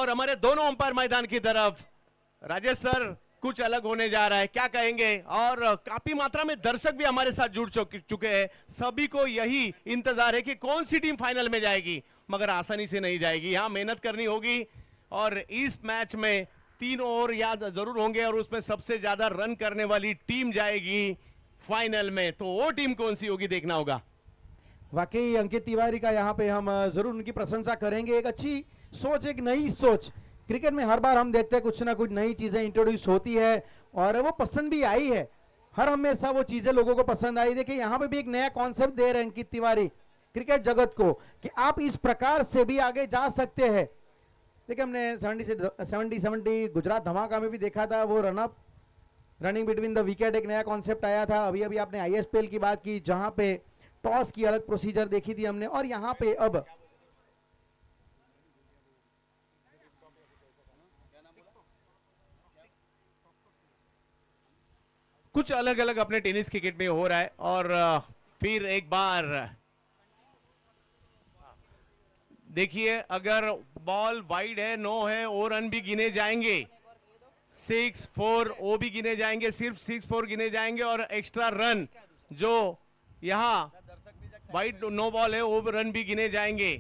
और हमारे दोनों अंपायर मैदान की तरफ। राजेश सर कुछ अलग होने जा रहा है, क्या कहेंगे? और काफी मात्रा में दर्शक भी हमारे साथ जुड़ चुके हैं। सभी को यही इंतजार है कि कौन सी टीम फाइनल में जाएगी, मगर आसानी से नहीं जाएगी, यहां मेहनत करनी होगी। और इस मैच में 3 ओवर याद जरूर होंगे और उसमें सबसे ज्यादा रन करने वाली टीम जाएगी फाइनल में। तो वो टीम कौन सी होगी देखना होगा। वाकई अंकित तिवारी का यहाँ पे हम जरूर उनकी प्रशंसा करेंगे। एक अच्छी सोच, एक नई सोच। क्रिकेट में हर बार हम देखते हैं कुछ ना कुछ नई चीजें इंट्रोड्यूस होती है और वो पसंद भी आई है। हर हमेशा वो चीजें लोगों को पसंद आई। देखिए यहाँ पे भी एक नया कॉन्सेप्ट दे रहे हैं अंकित तिवारी क्रिकेट जगत को कि आप इस प्रकार से भी आगे जा सकते हैं। देखिए हमने 70 गुजरात धमाका में भी देखा था, वो run up running between the wicket एक नया कॉन्सेप्ट आया था। अभी अभी आपने ISPL की बात की जहां पे टॉस की अलग प्रोसीजर देखी थी हमने, और यहाँ पे अब कुछ अलग अलग अपने टेनिस क्रिकेट में हो रहा है। और फिर एक बार देखिए, अगर बॉल वाइड है, 9 है, और रन भी गिने जाएंगे। 6-4 वो भी गिने जाएंगे, सिर्फ 6-4 गिने जाएंगे। और एक्स्ट्रा रन जो यहाँ वाइड 9 बॉल है वो रन भी गिने जाएंगे।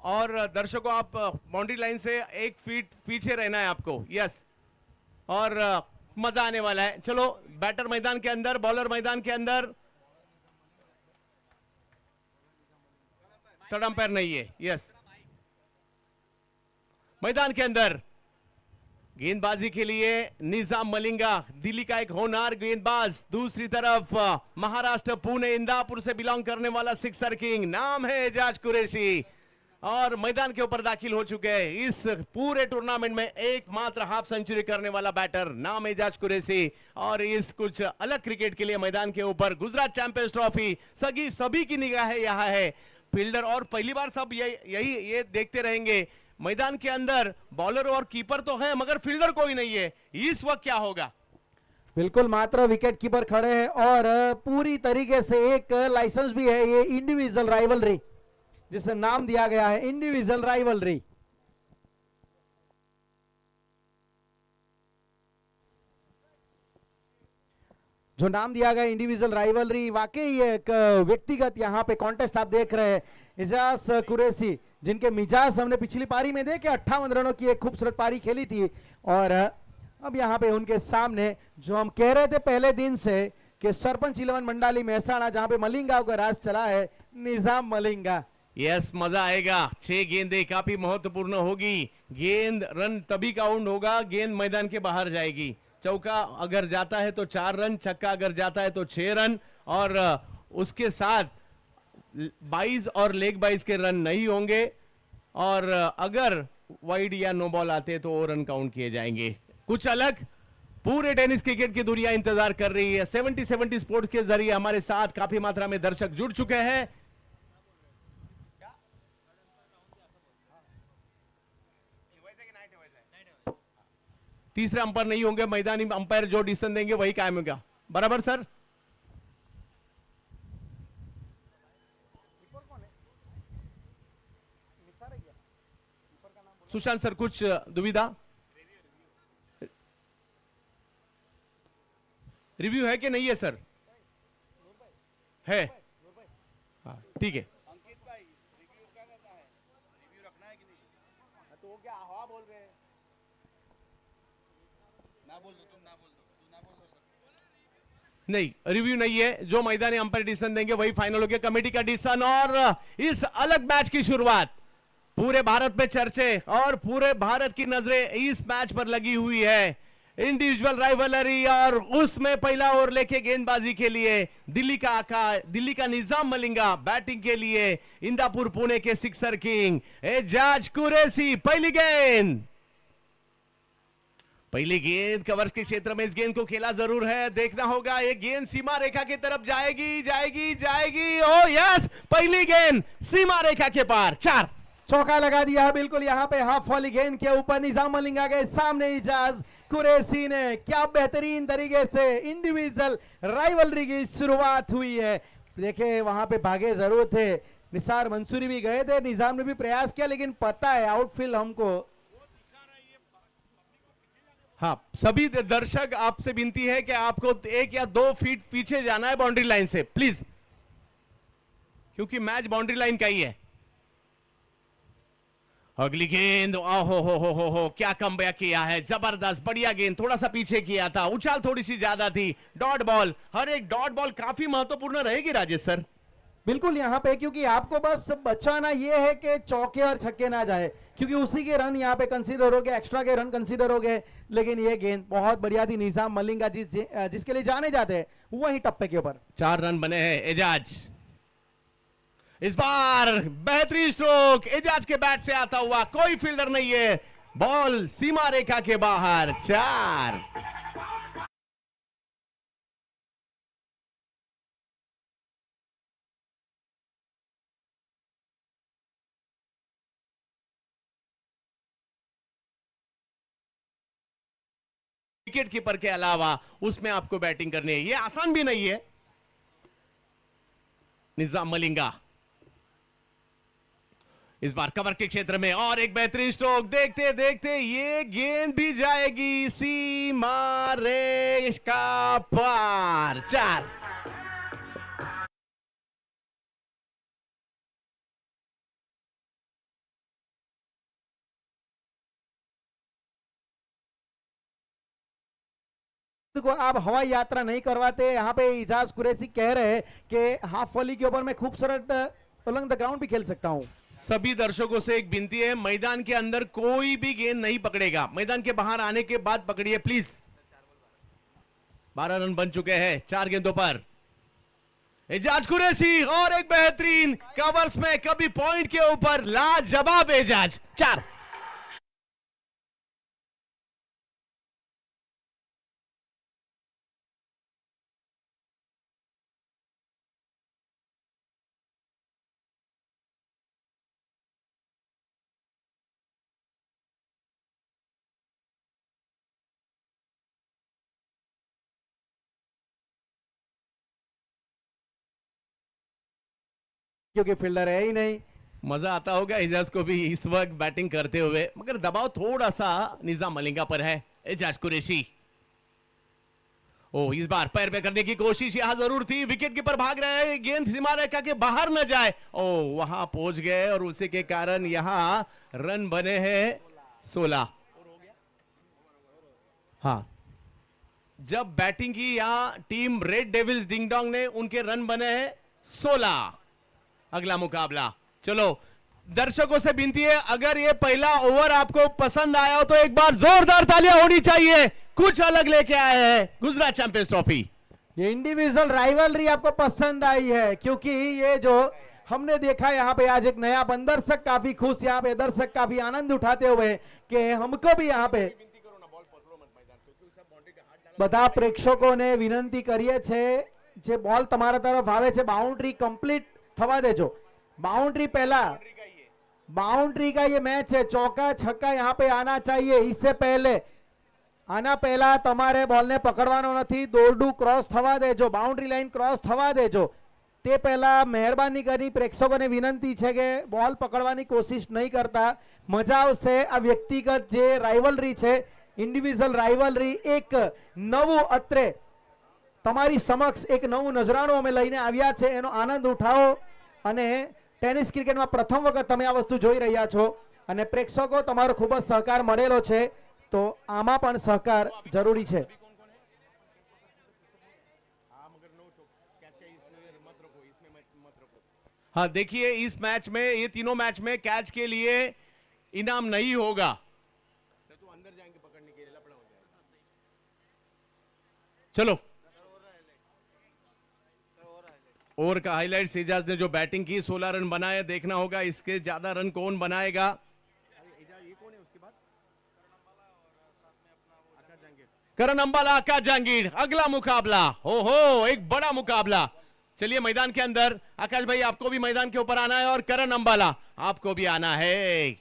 और दर्शकों आप बाउंड्री लाइन से 1 फीट पीछे रहना है आपको। यस, और मजा आने वाला है। चलो, बैटर मैदान के अंदर, बॉलर मैदान के अंदर। थर्ड अंपायर नहीं है। यस, मैदान के अंदर गेंदबाजी के लिए निजाम मलिंगा, दिल्ली का एक होनहार गेंदबाज। दूसरी तरफ महाराष्ट्र पुणे इंदापुर से बिलोंग करने वाला सिक्सर किंग, नाम है एजाज कुरैशी, और मैदान के ऊपर दाखिल हो चुके हैं। इस पूरे टूर्नामेंट में एकमात्र हाफ सेंचुरी करने वाला बैटर, नाम एजाज कुरैशी। और इस कुछ अलग क्रिकेट के लिए मैदान के ऊपर गुजरात चैंपियंस ट्रॉफी सभी की निगाह यहाँ है। फील्डर, और पहली बार सब ये देखते रहेंगे मैदान के अंदर बॉलर और कीपर तो है मगर फील्डर कोई नहीं है। इस वक्त क्या होगा? बिल्कुल, मात्र विकेट कीपर खड़े हैं और पूरी तरीके से एक लाइसेंस भी है, ये इंडिविजुअल राइवलरी जिसे नाम दिया गया है, इंडिविजुअल राइवलरी। जो नाम दिया गया इंडिविजुअल राइवलरी, वाकई एक व्यक्तिगत यहाँ पे कॉन्टेस्ट आप देख रहे हैं। एजाज कुरैशी, जिनके मिजाज हमने पिछली पारी में देखे, 58 रनों की एक खूबसूरत पारी खेली थी। और अब यहाँ पे उनके सामने जो हम कह रहे थे पहले दिन से कि सरपंच 11 मंडाली मेहसाणा, जहां पे मलिंगा का राज चला है, निजाम मलिंगा। यस, मजा आएगा। 6 गेंदें काफी महत्वपूर्ण होगी। गेंद रन तभी काउंट होगा, गेंद मैदान के बाहर जाएगी। चौका अगर जाता है तो 4 रन, छक्का अगर जाता है तो 6 रन, और उसके साथ 22 और लेग 22 के रन नहीं होंगे। और अगर वाइड या नो बॉल आते हैं तो वो रन काउंट किए जाएंगे। कुछ अलग पूरे टेनिस क्रिकेट की दुनिया इंतजार कर रही है। 70 स्पोर्ट्स के जरिए हमारे साथ काफी मात्रा में दर्शक जुड़ चुके हैं। तीसरे अंपायर नहीं होंगे, मैदानी अंपायर जो डिसीजन देंगे वही कायम होगा। बराबर सर? सुशांत सर, कुछ दुविधा? रिव्यू है कि नहीं है सर? है, हाँ ठीक है। नहीं, रिव्यू नहीं है। जो मैदानी अंपायर डिसीजन देंगे वही फाइनल हो गया, कमेटी का डिसीजन। और इस अलग मैच की शुरुआत, पूरे भारत में चर्चे और पूरे भारत की नजरें इस मैच पर लगी हुई है। इंडिविजुअल राइवलरी, और उसमें पहला ओवर लेके गेंदबाजी के लिए दिल्ली का आका, दिल्ली का निजाम मलिंगा, बैटिंग के लिए इंदापुर पुणे के सिक्सर किंग एजाज कुरैशी। पहली गेंद कवर्स के क्षेत्र में, इस गेंद को खेला जरूर है, देखना होगा। ये गेंद सीमा रेखा की तरफ जाएगी। ओ यस, पहली गेंद सीमा रेखा के पार, 4 चौका लगा दिया है। बिल्कुल यहाँ पे हाफ वाली गेंद के ऊपर निजाम मलिंगा के सामने एजाज कुरैशी ने क्या बेहतरीन तरीके से इंडिविजुअल राइवलरी की शुरुआत हुई है। देखिए वहां पे भागे जरूर थे, निसार मंसूरी भी गए थे, निजाम ने भी प्रयास किया, लेकिन पता है आउटफील्ड हमको। हाँ, सभी दर्शक आपसे विनती है कि आपको 1 या 2 फीट पीछे जाना है बाउंड्री लाइन से, प्लीज, क्योंकि मैच बाउंड्री लाइन का ही है। अगली गेंद, हो क्या कमबैक किया है, जबरदस्त, बढ़िया गेंद, थोड़ा सा पीछे किया था, उछाल थोड़ी सी ज्यादा थी। डॉट बॉल, हर एक डॉट बॉल काफी महत्वपूर्ण रहेगी राजेश सर। बिल्कुल यहाँ पे, क्योंकि आपको बस बचाना ये है कि चौके और छक्के ना जाए, क्योंकि उसी के रन यहाँ पे कंसीडर हो गए, एक्स्ट्रा के रन कंसीडर हो गए। लेकिन ये गेंद बहुत बढ़िया थी, निजाम मलिंगा जिसके लिए जाने जाते हैं वही टप्पे के ऊपर। 4 रन बने हैं। एजाज, इस बार बेहतरीन स्ट्रोक, एजाज के बैट से आता हुआ, कोई फील्डर नहीं है, बॉल सीमा रेखा के बाहर। 4। विकेट कीपर के अलावा उसमें आपको बैटिंग करनी है, ये आसान भी नहीं है। निजाम मलिंगा इस बार कवर के क्षेत्र में, और एक बेहतरीन स्ट्रोक, देखते देखते ये गेंद भी जाएगी सीमा रेखा पार। 4। को आप हवाई यात्रा नहीं करवाते, यहाँ पे इजाज कुरैशी कह रहे हैं कि हाफ वॉली के ऊपर मैं खूबसूरत उलंग द ग्राउंड भी खेल सकता हूं। सभी दर्शकों से एक विनती है, मैदान के अंदर कोई भी गेंद नहीं पकड़ेगा, मैदान के बाहर आने के बाद पकड़िए प्लीज। 12 रन बन चुके हैं 4 गेंदों पर। एजाज कुरैशी, और एक बेहतरीन कवर्स में, कभी पॉइंट के ऊपर, लाजवाब एजाज। 4। क्योंकि फील्डर है ही नहीं। मजा आता होगा एजाज को भी इस वक्त बैटिंग करते हुए, मगर दबाव थोड़ा सा निजाम मलिंगा पर है। एजाज कुरैशी, इस बार पैर पे करने की कोशिश यहां जरूर थी, विकेट कीपर भाग रहे हैं, गेंद सीमा रेखा के बाहर न जाए, वहां पहुंच गए, और उसी के कारण यहां रन बने हैं 16। हाँ, जब बैटिंग की यहां टीम रेड डेविल्स डिंगडोंग ने, उनके रन बने हैं 16। अगला मुकाबला, चलो दर्शकों से विनती है, अगर ये पहला ओवर आपको पसंद आया हो तो एक बार जोरदार तालियां होनी चाहिए। कुछ अलग लेके आए हैं गुजरात चैंपियंस ट्रॉफी। ये इंडिविजुअल राइवलरी आपको पसंद आई है, क्योंकि ये जो हमने देखा यहाँ पे आज एक नया दर्शक काफी खुश, यहाँ पे दर्शक काफी आनंद उठाते हुए कि हमको भी यहाँ पे બધા પ્રેક્ષકોને વિનંતી કરીએ છે, જે બોલ તમારા તરફ આવે છે બાઉન્ડ્રી કમ્પ્લીટ થવા દેજો। बाउंड्री पहला, बाउंड्री का ये मैच है, चौका छक्का यहाँ पे आना चाहिए, इससे पहले आना पहला तमारे बॉल ने पकड़वानो नहीं, दोरडू क्रॉस थवा देजो, बाउंड्री लाइन क्रॉस थवा देजो, ते पहला मेहरबानी करी प्रेक्षकों ने विनंती है कि बॉल पकड़वानी कोशिश नहीं करता। मजा आवशे आ व्यक्तिगत जे राइवलरी है, इंडिविजुअल राइवलरी, एक नवु अत्रे तमारी समक्ष एक नवु नजराणु अमे लईने आव्या छे, एनो आनंद उठाओ। अने टेनिस क्रिकेट में प्रथम वखत तमे आ वस्तु जोई रह्या छो, अने प्रेक्षको तमारो खूब ज सहकार मळेलो छे, तो आमा पण सहकार जरूरी छे। हाँ, देखिए इस मैच में, ये तीनों मैच में कैच के लिए इनाम नहीं होगा, तो अंदर जाएंगे पकड़ने के लिए, लफड़ा हो जाएगा। चलो, ओवर का हाईलाइट, एजाज ने जो बैटिंग की 16 रन बनाए, देखना होगा इसके ज्यादा रन कौन बनाएगा। करण अंबाला, आकाश जहांगीर, अगला मुकाबला, हो एक बड़ा मुकाबला। चलिए मैदान के अंदर, आकाश भाई आपको भी मैदान के ऊपर आना है, और करण अंबाला आपको भी आना है।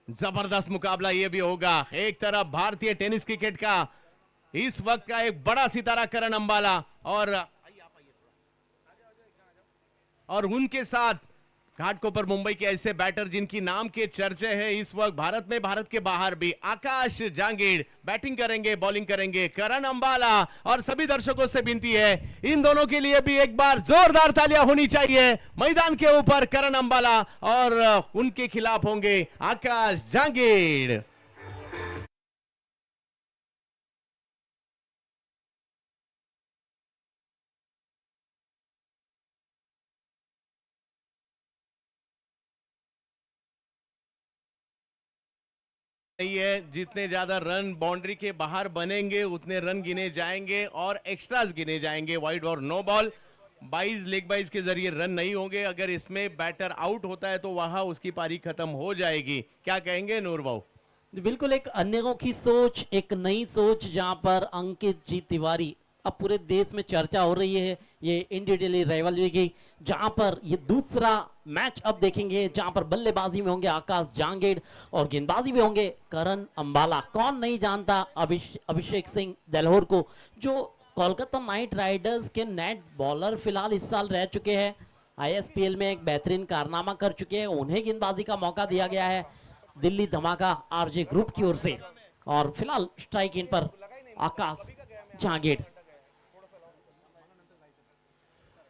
जबरदस्त मुकाबला ये भी होगा। एक तरफ भारतीय टेनिस क्रिकेट का इस वक्त का एक बड़ा सितारा करण अंबाला, और उनके साथ घाटकोपर मुंबई के ऐसे बैटर जिनकी नाम के चर्चे हैं इस वक्त भारत में, भारत के बाहर भी। आकाश जांगीड़ बैटिंग करेंगे, बॉलिंग करेंगे करण अंबाला, और सभी दर्शकों से विनती है इन दोनों के लिए भी एक बार जोरदार तालियां होनी चाहिए। मैदान के ऊपर करण अंबाला और उनके खिलाफ होंगे आकाश जांगीड़। नहीं है, जितने ज्यादा रन बाउंड्री के बाहर बनेंगे उतने रन गिने जाएंगे और एक्स्ट्रास गिने जाएंगे। वाइड और नो बॉल 22 लेग बाइज के जरिए रन नहीं होंगे। अगर इसमें बैटर आउट होता है तो वहां उसकी पारी खत्म हो जाएगी। क्या कहेंगे नूर भाऊ? बिल्कुल एक अनोखी सोच, एक नई सोच, जहां पर अंकित जी तिवारी, अब पूरे देश में चर्चा हो रही है ये इंडिया दिल्ली राइवलरी की, जहां पर ये दूसरा मैच अब देखेंगे जहां पर बल्लेबाजी में होंगे आकाश जांगीड़ और गेंदबाजी में होंगे करण अंबाला। कौन नहीं जानता अभिषेक सिंह देलहोर को, जो कोलकाता नाइट राइडर्स के नेट बॉलर फिलहाल इस साल रह चुके हैं। आईएसपीएल में एक बेहतरीन कारनामा कर चुके हैं, उन्हें गेंदबाजी का मौका दिया गया है दिल्ली धमाका आरजे ग्रुप की ओर से, और फिलहाल स्ट्राइक इन पर आकाश जांगीड़।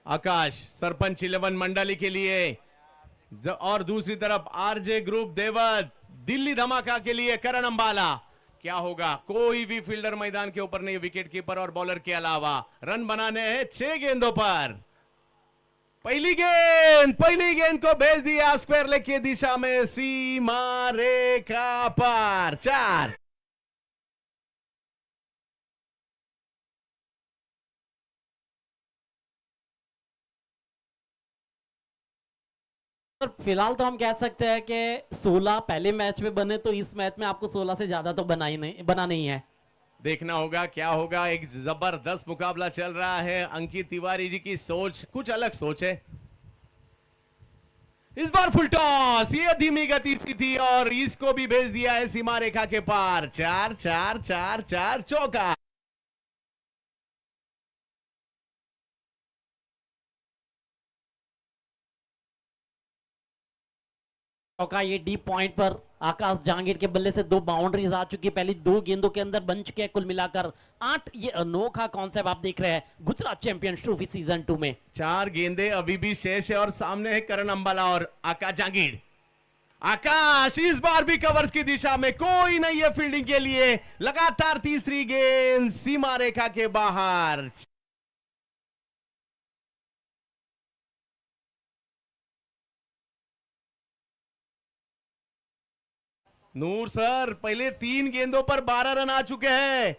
आकाश सरपंच 11 मंडली के लिए, और दूसरी तरफ आरजे ग्रुप देवत दिल्ली धमाका के लिए करण अंबाला। क्या होगा? कोई भी फील्डर मैदान के ऊपर नहीं, विकेट कीपर और बॉलर के अलावा। रन बनाने हैं 6 गेंदों पर। पहली गेंद को भेज दिया स्क्वायर लेग की दिशा में, सीमा रेखा पार। 4। फिलहाल तो हम कह सकते हैं कि 16 पहले मैच में बने, तो इस मैच में आपको 16 से ज्यादा तो बना नहीं है। देखना होगा क्या होगा। एक जबरदस्त मुकाबला चल रहा है। अंकित तिवारी जी की सोच कुछ अलग सोच है। इस बार फुल टॉस, ये धीमी गति सी थी और इसको भी भेज दिया है सीमा रेखा के पार। 4 4 4 4 चौका। चौका, ये डीप पॉइंट पर आकाश जांगीड़ के बल्ले से 2 बाउंड्रीज आ चुकी है। पहली 2 गेंदों के अंदर बन चुके हैं कुल मिलाकर 8। ये अनोखा कॉन्सेप्ट आप देख रहे हैं गुजरात चैंपियंस ट्रॉफी सीजन 2 में। 4 गेंदे अभी भी शेष है और सामने है करण अंबाला और आकाश जांगीड़। आकाश इस बार भी कवर्स की दिशा में, कोई नहीं है फील्डिंग के लिए। लगातार तीसरी गेंद सीमा रेखा के बाहर। नूर सर, पहले 3 गेंदों पर 12 रन आ चुके हैं।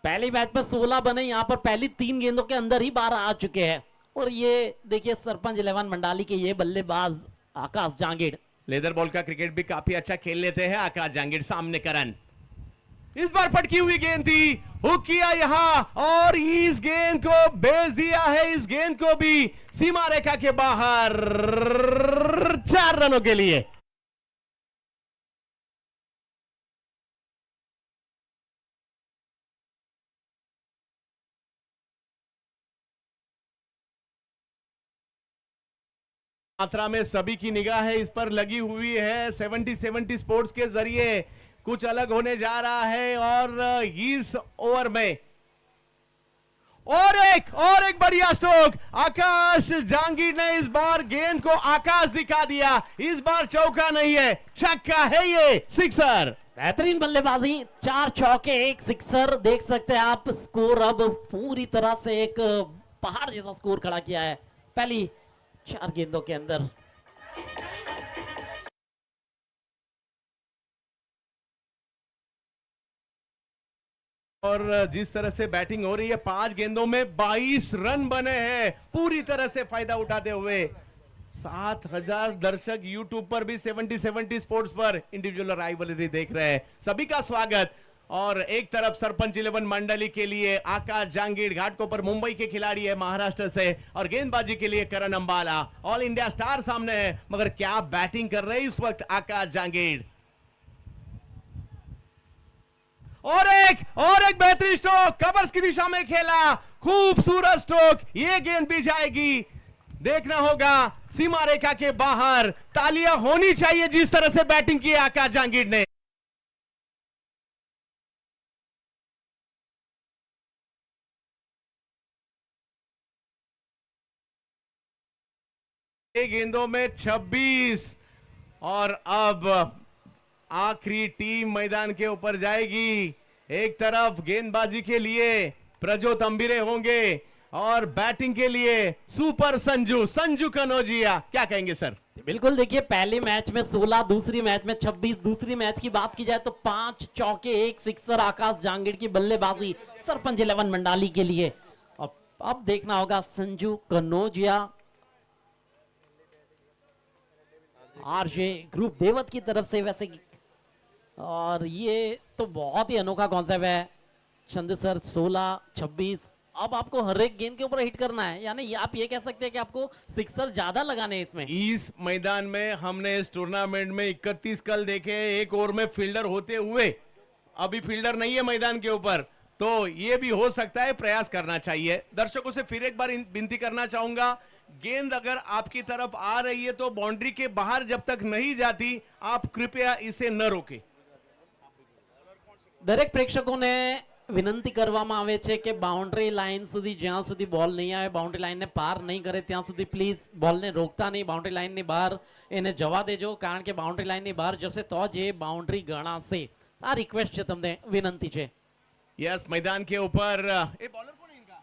पहले मैच में 16 बने, यहां पर पहली 3 गेंदों के अंदर ही 12 आ चुके हैं। और ये देखिए सरपंच 11 मंडाली के ये बल्लेबाज आकाश जांगीड़, लेदर बॉल का क्रिकेट भी काफी अच्छा खेल लेते हैं आकाश जांगीड़। सामने करण, इस बार पटकी हुई गेंद थी, हुक किया यहां और इस गेंद को भेज दिया है। इस गेंद को भी सीमा रेखा के बाहर। 4 रनों के लिए। मात्रा में सभी की निगाह है इस पर लगी हुई है। 70 स्पोर्ट्स के जरिए कुछ अलग होने जा रहा है और इस ओवर में और एक बढ़िया स्ट्रोक। आकाश जांगीड़ ने इस बार गेंद को आकाश दिखा दिया। इस बार चौका नहीं है, छक्का है ये, सिक्सर। बेहतरीन बल्लेबाजी, 4 चौके 1 सिक्सर। देख सकते हैं आप स्कोर अब पूरी तरह से एक पहाड़ जैसा स्कोर खड़ा किया है पहली 4 गेंदों के अंदर। और जिस तरह से बैटिंग हो रही है, 5 गेंदों में 22 रन बने हैं, पूरी तरह से फायदा उठाते हुए। 7000 दर्शक यूट्यूब पर भी 70 स्पोर्ट्स पर इंडिविजुअल राइवलरी देख रहे हैं। सभी का स्वागत। और एक तरफ सरपंच 11 मंडली के लिए आकाश जांगीड़, घाटकोपर मुंबई के खिलाड़ी है महाराष्ट्र से, और गेंदबाजी के लिए करण अंबाला, ऑल इंडिया स्टार सामने है। मगर क्या बैटिंग कर रहे हैं इस वक्त आकाश जांगीड़। और एक बेहतरीन स्ट्रोक, कवर्स की दिशा में खेला, खूबसूरत स्ट्रोक। ये गेंद भी जाएगी देखना होगा सीमा रेखा के बाहर तालियां होनी चाहिए जिस तरह से बैटिंग की आकाश जहांगीर ने। गेंदों में 26 और अब आखिरी टीम मैदान के ऊपर जाएगी। एक तरफ गेंदबाजी के लिए प्रज्योत अंबिरे होंगे और बैटिंग के लिए सुपर संजू कनौजिया। क्या कहेंगे सर? बिल्कुल, देखिए पहले मैच में 16, दूसरी मैच में 26, दूसरी मैच की बात की जाए तो 5 चौके 1 सिक्सर आकाश जहांगीर की बल्लेबाजी सरपंच 11 मंडाली के लिए। अब देखना होगा संजू कनौजिया आरजे ग्रुप देवत की तरफ से वैसे, और ये तो बहुत ही अनोखा कॉन्सेप्ट है चंदू सर। 16, 26, अब आपको हर एक गेंद के ऊपर हिट करना है, यानी आप ये कह सकते हैं कि आपको सिक्सर ज्यादा लगाने हैं इसमें। इस मैदान में हमने इस टूर्नामेंट में 31 कल देखे, एक ओवर में फील्डर होते हुए। अभी फील्डर नहीं है मैदान के ऊपर, तो ये भी हो सकता है, प्रयास करना चाहिए। दर्शकों से फिर एक बार विनती करना चाहूंगा, गेंद अगर आपकी तरफ आ रही है तो बाउंड्री के बाहर जब तक नहीं जाती आप कृपया इसे न रोकें। દરેક પ્રેક્ષકોને વિનંતી કરવામાં આવે છે કે બાઉન્ડ્રી લાઇન સુધી જ્યાં સુધી બોલ નહીં આવે, બાઉન્ડ્રી લાઇનને પાર નહીં કરે ત્યાં સુધી પ્લીઝ બોલને રોકતા નહીં, બાઉન્ડ્રી લાઇનની બહાર એને જવા દેજો, કારણ કે બાઉન્ડ્રી લાઇનની બહાર જશે તો જ એ બાઉન્ડ્રી ગણાશે। આ રિક્વેસ્ટ છે, તમને વિનંતી છે। यस, मैदान के ऊपर ए बॉलर कौन है इनका?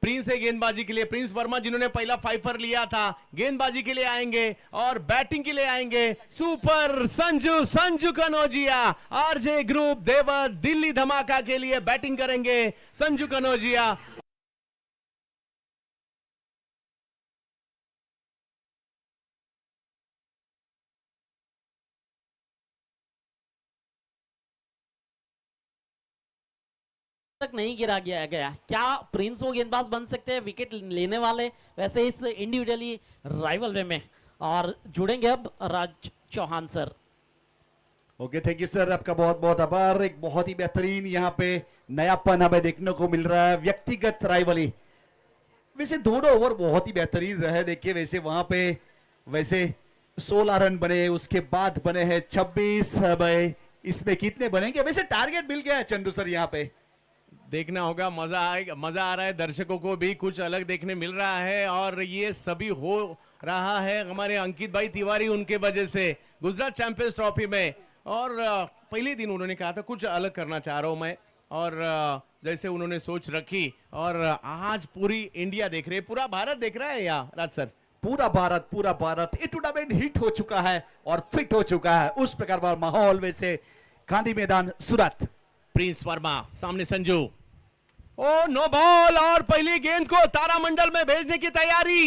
प्रिंस है गेंदबाजी के लिए। प्रिंस वर्मा जिन्होंने पहला फाइफर लिया था, गेंदबाजी के लिए आएंगे और बैटिंग के लिए आएंगे super Sanju Kanaujia. RJ group देवत दिल्ली धमाका के लिए बैटिंग करेंगे संजू कनौजिया। तक नहीं गिरा गया, क्या प्रिंस वो गेंदबाज बन सकते हैं विकेट लेने वाले वैसे इस इंडिविजुअली राइवल वे में? और जुड़ेंगे अब Raj Chauhan sir. Okay, thank you sir, आपका बहुत बहुत आभार। एक बहुत ही बेहतरीन यहाँ पे नयापन हमें देखने को मिल रहा है, व्यक्तिगत राइवली। वैसे दोनों ओवर बहुत ही बेहतरीन रहे, देखिए वैसे वहां पे वैसे 16 रन बने, उसके बाद बने हैं 26। भाई इसमें कितने बनेंगे? वैसे टारगेट मिल गया है चंदू सर, यहाँ पे देखना होगा, मजा आ रहा है, दर्शकों को भी कुछ अलग देखने मिल रहा है। और ये सभी हो रहा है हमारे अंकित भाई तिवारी, उनके वजह से गुजरात चैंपियंस ट्रॉफी में। और पहले दिन उन्होंने कहा था कुछ अलग करना चाह रहा हूं मैं, और जैसे उन्होंने सोच रखी, और आज पूरी इंडिया देख रही है, पूरा भारत देख रहा है यार राज सर। पूरा भारत ये टूर्नामेंट हिट हो चुका है और फिट हो चुका है, उस प्रकार का माहौल वैसे गांधी मैदान सूरत। प्रिंस वर्मा सामने संजू, ओ नो बॉल, और पहली गेंद को तारामंडल में भेजने की तैयारी।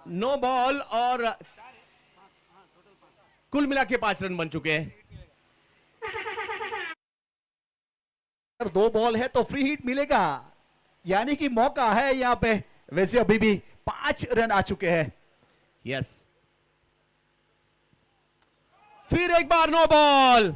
नो बॉल, और कुल मिला के 5 रन बन चुके हैं। 2 बॉल है तो फ्री हिट मिलेगा, यानी कि मौका है यहाँ पे। वैसे अभी भी 5 रन आ चुके हैं। यस, फिर एक बार नो बॉल,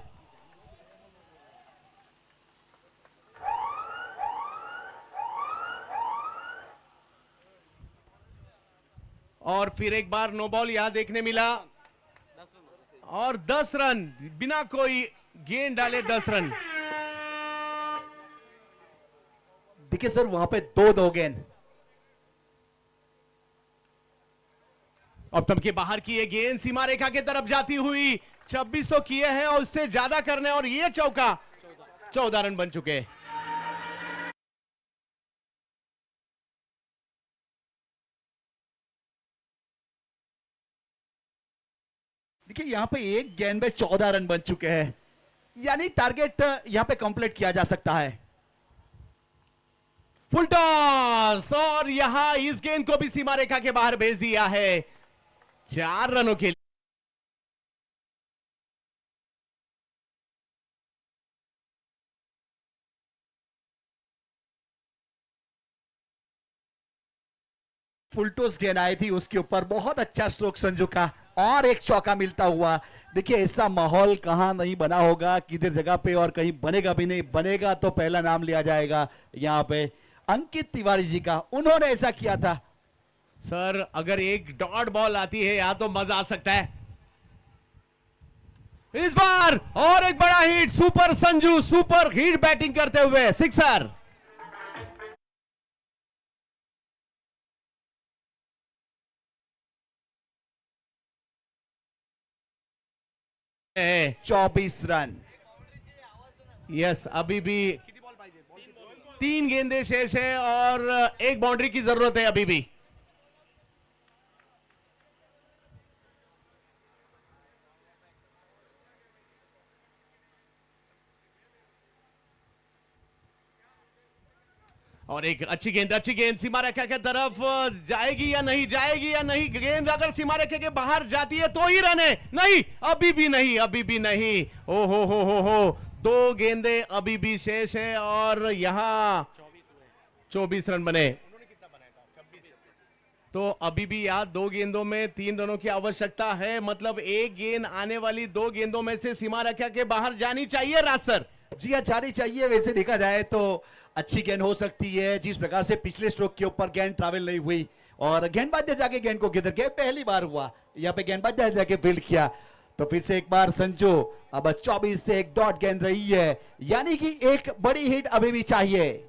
और फिर एक बार नो बॉल यहां देखने मिला, और 10 रन बिना कोई गेंद डाले 10 रन। देखिए सर वहां पे 2 गेंद, अब के बाहर की ये गेंद सीमा रेखा की तरफ जाती हुई 26 तो किए हैं और उससे ज्यादा करने, और ये चौका 14 रन बन चुके हैं। देखिए यहां पे एक गेंद में 14 रन बन चुके हैं, यानी टारगेट यहां पे कंप्लीट किया जा सकता है। फुल टॉस, और यहां इस गेंद को भी सीमा रेखा के बाहर भेज दिया है 4 रनों के लिए। फुल टॉस गेंद आई थी, उसके ऊपर बहुत अच्छा स्ट्रोक संजू का, और एक चौका मिलता हुआ। देखिए ऐसा माहौल कहां नहीं बना होगा, किधर जगह पे, और कहीं बनेगा भी नहीं। बनेगा तो पहला नाम लिया जाएगा यहाँ पे अंकित तिवारी जी का, उन्होंने ऐसा किया था। सर अगर एक डॉट बॉल आती है यहां तो मजा आ सकता है इस बार। और एक बड़ा hit, super Sanju super hit batting करते हुए सिक्सर। ए, 24 रन। यस अभी भी 3 गेंदें शेष है और एक बाउंड्री की जरूरत है अभी भी। और एक अच्छी गेंद सीमा रेखा के तरफ जाएगी या नहीं, जाएगी या नहीं। गेंद अगर सीमा रेखा के बाहर जाती है तो ही रन है, नहीं अभी भी नहीं, अभी भी नहीं। ओ हो 2 गेंदें अभी भी शेष है और यहां 24 रन बने। तो अभी भी यार 2 गेंदों में 3 रनों की आवश्यकता है, मतलब एक गेंद आने वाली 2 गेंदों में से सीमा रेखा के बाहर जानी चाहिए रासर। जी हाँ, जानी चाहिए। वैसे देखा जाए तो अच्छी गेंद हो सकती है, जिस प्रकार से पिछले स्ट्रोक के ऊपर गेंद ट्रैवल नहीं हुई और गेंदबाज ने जाके गेंद को किधर गया, पहली बार हुआ यहाँ पे गेंदबाज ने जाके फील्ड किया। तो फिर से एक बार संजू, अब 24 से एक डॉट गेंद रही है, यानी कि एक बड़ी हिट अभी भी चाहिए।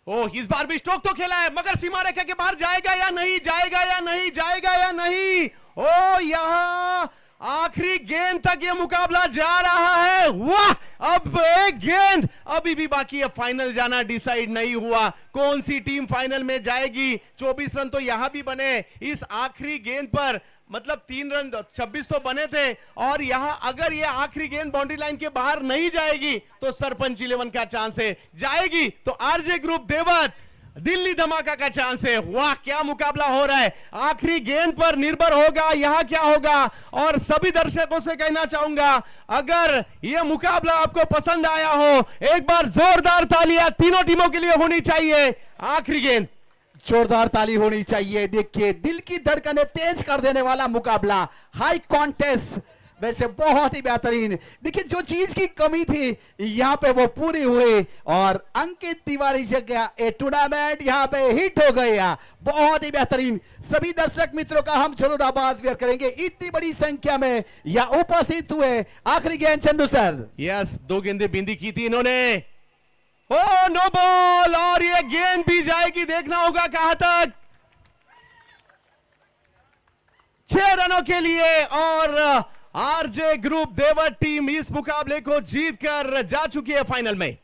ओह इस बार भी स्ट्रोक तो खेला है मगर सीमा रेखा के बाहर जाएगा या नहीं, जाएगा या नहीं, जाएगा या नहीं। ओ यहां आखिरी गेंद तक ये मुकाबला जा रहा है। वाह, अब एक गेंद अभी भी बाकी है, फाइनल जाना डिसाइड नहीं हुआ, कौन सी टीम फाइनल में जाएगी। 24 रन तो यहां भी बने इस आखिरी गेंद पर, मतलब 3 रन 26 तो बने थे और यहां अगर ये आखिरी गेंद बाउंड्री लाइन के बाहर नहीं जाएगी तो सरपंच 11 का चांस है, जाएगी तो आरजे ग्रुप देवत दिल्ली धमाका का चांस है। वाह क्या मुकाबला हो रहा है, आखिरी गेंद पर निर्भर होगा यहां क्या होगा। और सभी दर्शकों से कहना चाहूंगा, अगर यह मुकाबला आपको पसंद आया हो, एक बार जोरदार तालियां तीनों टीमों के लिए होनी चाहिए। आखिरी गेंद, जोरदार ताली होनी चाहिए। देखिए दिल की धड़कनें तेज कर देने वाला मुकाबला, हाई कॉन्टेस्ट, वैसे बहुत ही बेहतरीन। देखिए जो चीज की कमी थी यहाँ पे वो पूरी हुई और अंकित तिवारी जगह ए टूर्नामेंट यहाँ पे हिट हो गया, बहुत ही बेहतरीन। सभी दर्शक मित्रों का हम जरूर आभार व्यक्त करेंगे, इतनी बड़ी संख्या में यहाँ उपस्थित हुए। आखिरी गेंद चंदू सर। यस 2 गेंदें बिंदी की थी इन्होंने। ओ नो बॉल, और ये गेंद भी जाएगी, देखना होगा कहां तक। 6 रनों के लिए और आरजे ग्रुप देवत टीम इस मुकाबले को जीतकर जा चुकी है फाइनल में।